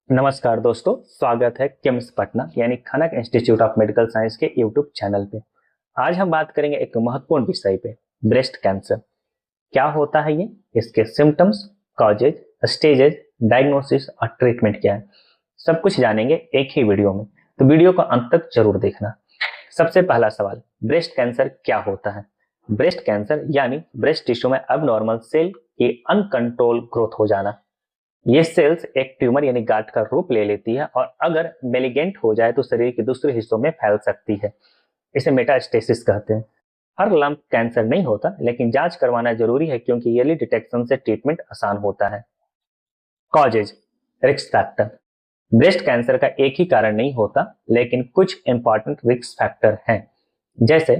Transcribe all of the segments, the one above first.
नमस्कार दोस्तों, स्वागत है किम्स पटना यानी खनक इंस्टीट्यूट ऑफ मेडिकल साइंस के यूट्यूब चैनल पे। आज हम बात करेंगे एक महत्वपूर्ण विषय पे, ब्रेस्ट कैंसर। क्या होता है ये, इसके सिम्टम्स, कॉजेज, स्टेजेज, डायग्नोसिस और ट्रीटमेंट क्या है, सब कुछ जानेंगे एक ही वीडियो में। तो वीडियो को अंत तक जरूर देखना। सबसे पहला सवाल, ब्रेस्ट कैंसर क्या होता है? ब्रेस्ट कैंसर यानी ब्रेस्ट टिश्यू में अबनॉर्मल सेल की अनकंट्रोल ग्रोथ हो जाना। ये सेल्स एक ट्यूमर यानी गांठ का रूप ले लेती है और अगर मेलिगेंट हो जाए तो शरीर के दूसरे हिस्सों में फैल सकती है। इसे मेटास्टेसिस कहते हैं। हर लंप कैंसर नहीं होता, लेकिन जांच करवाना जरूरी है क्योंकि अर्ली डिटेक्शन से ट्रीटमेंट आसान होता है। Causes, risk factor. Breast cancer का एक ही कारण नहीं होता, लेकिन कुछ इंपॉर्टेंट रिस्क फैक्टर हैं। जैसे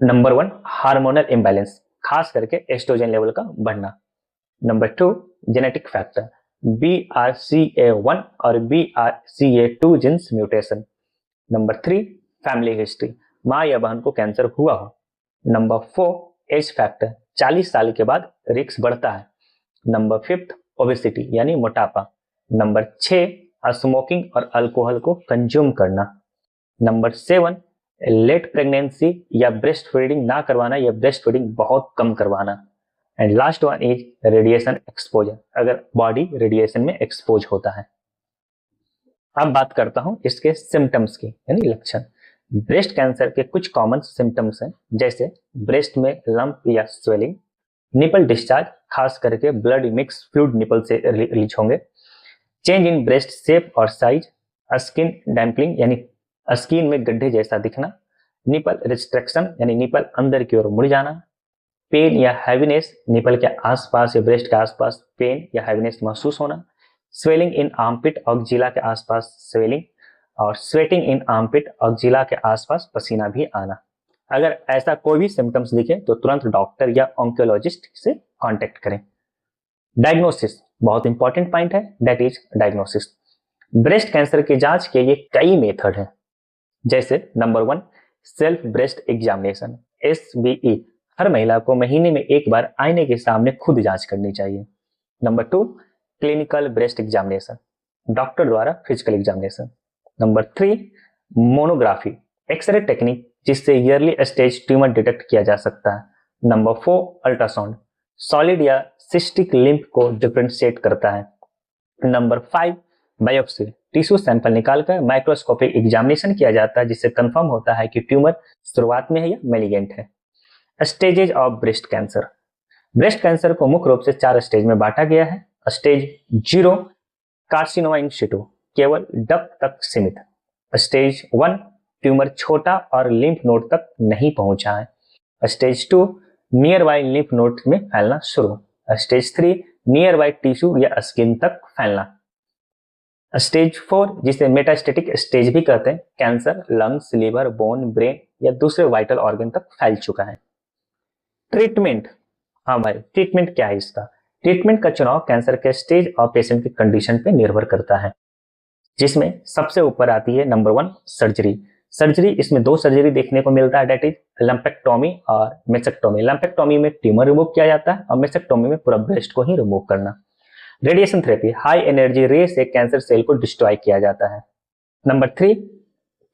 नंबर 1, हार्मोनल इम्बैलेंस, खास करके एस्ट्रोजन लेवल का बढ़ना। नंबर 2, जेनेटिक फैक्टर, BRCA1 और BRCA2 genes mutation. Number 3, family history, माँ या बहन को कैंसर हुआ हो। नंबर 4, एज फैक्टर, 40 साल के बाद रिस्क बढ़ता है। नंबर 5, ओबेसिटी यानी मोटापा। नंबर 6, स्मोकिंग और अल्कोहल को कंज्यूम करना। नंबर 7, लेट प्रेगनेंसी या ब्रेस्ट फीडिंग ना करवाना या ब्रेस्ट फीडिंग बहुत कम करवाना। And last one is radiation exposure, अगर बॉडी रेडिएशन में एक्सपोज होता है। अब बात करता हूं इसके सिम्टम्स की यानी लक्षण। ब्रेस्ट कैंसर के कुछ कॉमन सिम्टम्स हैं, जैसे ब्रेस्ट में लंप या स्वेलिंग, निपल डिस्चार्ज, खास करके ब्लड मिक्स फ्लूइड निपल से रिलीज होंगे, चेंज इन ब्रेस्ट शेप और साइज, स्किन डैम्पलिंग यानी स्किन में गड्ढे जैसा दिखना, निपल रिस्ट्रिक्शन यानी निपल अंदर की ओर मुड़ जाना, पेन या हैवीनेस, निपल के आसपास या ब्रेस्ट के आसपास पेन या हैवीनेस महसूस होना, स्वेलिंग इन आर्मपिट और जिला के आसपास स्वेलिंग, और स्वेटिंग इन आर्मपिट और जिला के आसपास पसीना भी आना। अगर ऐसा कोई भी सिम्टम्स दिखे तो तुरंत डॉक्टर या ऑन्कोलॉजिस्ट से कांटेक्ट करें। डायग्नोसिस बहुत इंपॉर्टेंट पॉइंट है, that is diagnosis. Breast cancer की जांच के लिए कई मेथड हैं, जैसे number 1, self breast examination, SBE। हर महिला को महीने में एक बार आईने के सामने खुद जांच करनी चाहिए। Number 2, clinical breast examination, doctor द्वारा physical examination. Number 3, mammography, X-ray technique, जिससे ईयरली स्टेज ट्यूमर डिटेक्ट किया जा सकता है। नंबर 4, अल्ट्रासाउंड, सॉलिड या सिस्टिक लिम्फ को डिफरेंशिएट करता है। नंबर 5, बायोप्सी, टिश्यू सैंपल निकालकर माइक्रोस्कोपिक एग्जामिनेशन किया जाता है, जिससे कंफर्म होता है कि ट्यूमर शुरुआत में है या मेलिगेंट है। Stages of breast cancer. Breast cancer को मुख्य रूप से 4 स्टेज में बांटा गया है। स्टेज 0, कार्सिनोमा इन सिटू, केवल डक्ट तक सीमित। स्टेज 1, ट्यूमर छोटा और लिम्फ नोड तक नहीं पहुंचा है। Stage 2, near by lymph node में फैलना शुरू। स्टेज 3, नियर बाय टिश्यू या स्किन तक फैलना। स्टेज 4, जिसे मेटास्टेटिक स्टेज भी कहते हैं, cancer lungs, liver, bone, brain या दूसरे वाइटल ऑर्गन तक फैल चुका है। ट्रीटमेंट, हाँ भाई, ट्रीटमेंट क्या है इसका? ट्रीटमेंट का चुनाव कैंसर के स्टेज और पेशेंट की कंडीशन पे निर्भर करता है, जिसमें सबसे ऊपर आती है नंबर 1, सर्जरी। सर्जरी, इसमें 2 सर्जरी देखने को मिलता है, डेट इज लंपेक्टोमी और मेसेक्टोमी। लंपेक्टोमी में ट्यूमर रिमूव किया जाता है और मेसेक्टोमी में पूरा ब्रेस्ट को ही रिमूव करना। रेडिएशन थेरेपी, हाई एनर्जी रे से कैंसर सेल को डिस्ट्रॉय किया जाता है। नंबर 3,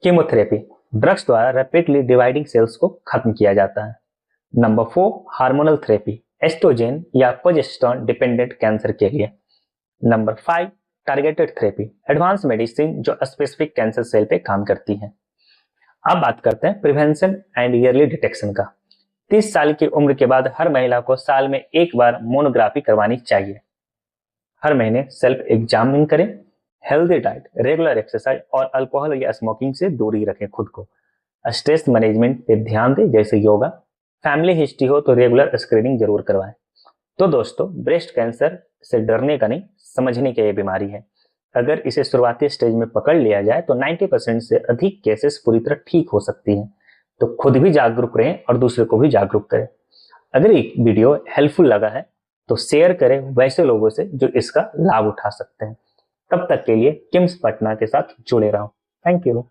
कीमोथेरेपी, ड्रग्स द्वारा रैपिडली डिवाइडिंग सेल्स को खत्म किया जाता है। नंबर 4, हार्मोनल थेरेपी, एस्ट्रोजन या प्रोजेस्टेरोन डिपेंडेंट कैंसर के लिए। Number 5, targeted therapy, advance medicine जो स्पेसिफिक कैंसर सेल पे काम करती है। अब बात करते हैं प्रिवेंशन एंड ईयरली डिटेक्शन का। 30 साल की उम्र के बाद हर महिला को साल में एक बार मोनोग्राफी करवानी चाहिए। हर महीने सेल्फ एग्जामिन करें, हेल्दी डाइट, रेगुलर एक्सरसाइज और अल्कोहल या स्मोकिंग से दूरी रखें खुद को। स्ट्रेस मैनेजमेंट पे ध्यान दें, जैसे योगा। फैमिली हिस्ट्री हो तो रेगुलर स्क्रीनिंग जरूर करवाएं। तो दोस्तों, ब्रेस्ट कैंसर से डरने का नहीं, समझने की यह बीमारी है। अगर इसे शुरुआती स्टेज में पकड़ लिया जाए तो 90% से अधिक केसेस पूरी तरह ठीक हो सकती हैं। तो खुद भी जागरूक रहें और दूसरे को भी जागरूक करें। अगर ये वीडियो हेल्पफुल लगा है तो शेयर करें वैसे लोगों से जो इसका लाभ उठा सकते हैं। तब तक के लिए किम्स पटना के साथ जुड़े रहो। Thank you.